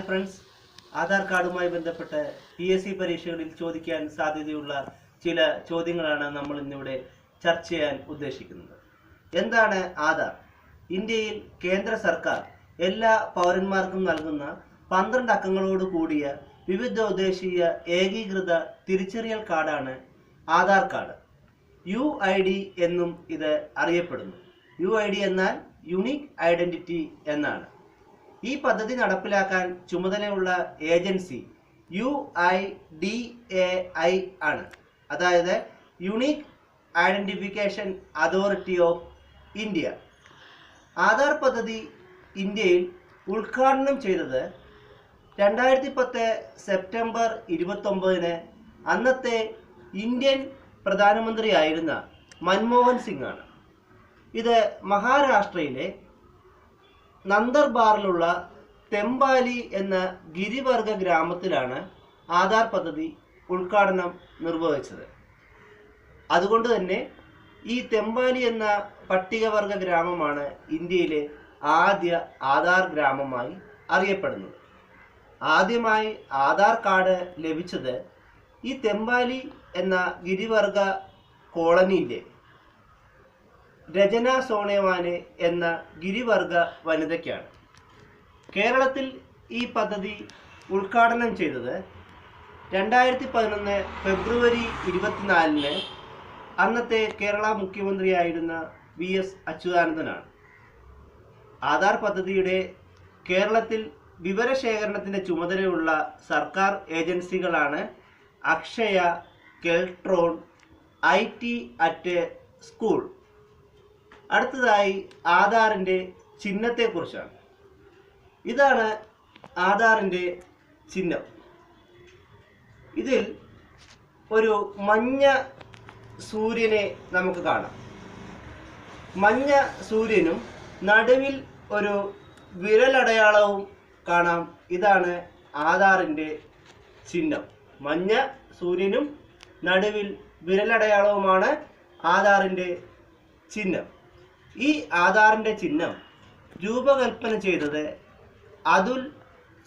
Hi friends, Aadhaar കാർഡുമായി ബന്ധപ്പെട്ട് PSC പരീക്ഷകളിൽ ചോദിക്കാൻ സാധ്യതയുള്ള ചില ചോദ്യങ്ങളാണ് നമ്മൾ ഇന്നിവിടെ ചർച്ച ചെയ്യാൻ ഉദ്ദേശിക്കുന്നത്. എന്താണ് ആധാർ? ഇന്ത്യയിൽ കേന്ദ്ര സർക്കാർ എല്ലാ പൗരന്മാർക്കും നൽകുന്ന 12 അക്കങ്ങളോട് കൂടിയ വിവിധോദ്ദേശീയ ഏകീകൃത തിരിച്ചറിയൽ കാർഡാണ് ആധാർ കാർഡ്. UID എന്നും ഇത് അറിയപ്പെടുന്നു. UID എന്നാൽ യുണീക്ക് ഐഡന്റിറ്റി എന്നാണ്. ഈ പദ്ധതി നടപ്പിലാക്കാൻ ചുമതലയുള്ള ഏജൻസി UIDAI ആണ്, അതായത് unique identification authority of India. Aadhaar പദ്ധതി ഇന്ത്യയിൽ ഉദ്ഘാടനം ചെയ്തത് 2010 സെപ്റ്റംബർ 29 അന്നത്തെ ഇന്ത്യൻ പ്രധാനമന്ത്രിയായിരുന്ന മൻമോഹൻ സിംഗ് ആണ്. ഇത് മഹാരാഷ്ട്രയിലെ നന്ദർബാറിലുള്ള തെമ്പാലി എന്ന ഗിരിവർഗ ഗ്രാമത്തിലാണ് ആധാർ പദ്ധതി ഉദ്ഘാടനം നിർവഹിച്ചത്. അതുകൊണ്ട് തന്നെ ഈ തെമ്പാലി എന്ന പട്ടികവർഗ ഗ്രാമമാണ് ഇന്ത്യയിലെ ആദ്യ ആധാർ ഗ്രാമമായി അറിയപ്പെടുന്നത്. ആദ്യമായി ആധാർ കാർഡ് ലഭിച്ചത് ഈ തെമ്പാലി എന്ന ഗിരിവർഗ കോളനിയിലെ രചന സോണേവാനെ എന്ന ഗിരിവർഗ വനിതയ്ക്കാണ്. കേരളത്തിൽ ഈ പദ്ധതി ഉദ്ഘാടനം ചെയ്തത് 2011 ഫെബ്രുവരി 24 അന്നത്തെ കേരള മുഖ്യമന്ത്രിയായിരുന്ന VS അച്യുതാനന്ദനാണ്. ആധാർ പദ്ധതിയുടെ കേരളത്തിൽ വിവരശേഖരണത്തിൻ്റെ ചുമതലയുള്ള സർക്കാർ ഏജൻസികളാണ് Akshaya, Keltron, IT at school. അടുത്തതായി ആധാറിൻ്റെ ചിഹ്നത്തെക്കുറിച്ചാണ്. ഇതാണ് ആധാറിൻ്റെ ചിഹ്നം. ഇതിൽ ഒരു മഞ്ഞ സൂര്യനെ നമുക്ക് കാണാം. മഞ്ഞ സൂര്യനും നടുവിൽ ഒരു വിരലടയാളവും കാണാം. ഇതാണ് ആധാറിൻ്റെ ചിഹ്നം. മഞ്ഞ സൂര്യനും നടുവിൽ വിരലടയാളവുമാണ് ആധാറിൻ്റെ ചിഹ്നം. ഈ ആധാറിൻ്റെ ചിഹ്നം രൂപകൽപ്പന ചെയ്തത് അതുൽ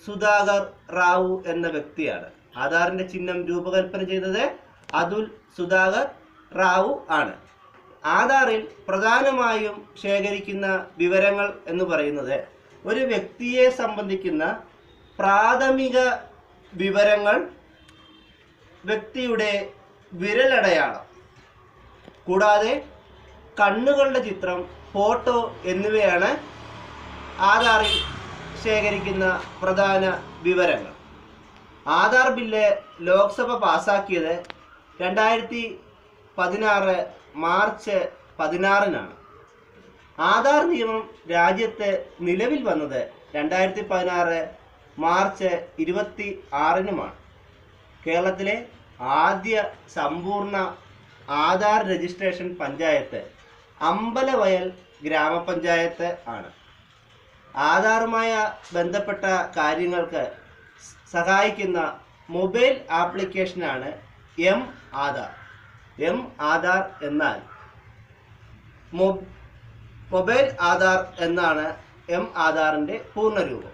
സുധാകർ റാവു എന്ന വ്യക്തിയാണ്. ആധാറിൻ്റെ ചിഹ്നം രൂപകൽപ്പന ചെയ്തത് അതുൽ സുധാകർ റാവു ആണ്. ആധാറിൽ പ്രധാനമായും ശേഖരിക്കുന്ന വിവരങ്ങൾ എന്ന് പറയുന്നത് ഒരു വ്യക്തിയെ സംബന്ധിക്കുന്ന പ്രാഥമിക വിവരങ്ങൾ, വ്യക്തിയുടെ വിരലടയാളം, കൂടാതെ കണ്ണുകളുടെ ചിത്രം, ഫോട്ടോ എന്നിവയാണ് ആധാറിൽ ശേഖരിക്കുന്ന പ്രധാന വിവരങ്ങൾ. ആധാർ ബില്ല് ലോക്സഭ പാസാക്കിയത് 2016 മാർച്ച് 16 ആധാർ നിയമം രാജ്യത്ത് നിലവിൽ വന്നത് 2016 മാർച്ച് 26 കേരളത്തിലെ ആദ്യ സമ്പൂർണ്ണ ആധാർ രജിസ്ട്രേഷൻ പഞ്ചായത്ത് അമ്പലവയൽ ഗ്രാമപഞ്ചായത്ത് ആണ്. ആധാറുമായി ബന്ധപ്പെട്ട കാര്യങ്ങൾക്ക് സഹായിക്കുന്ന മൊബൈൽ ആപ്ലിക്കേഷനാണ് M-ആധാർ. M-ആധാർ എന്നാൽ മൊബൈൽ ആധാർ എന്നാണ് M-ആധാറിൻ്റെ പൂർണ്ണരൂപം.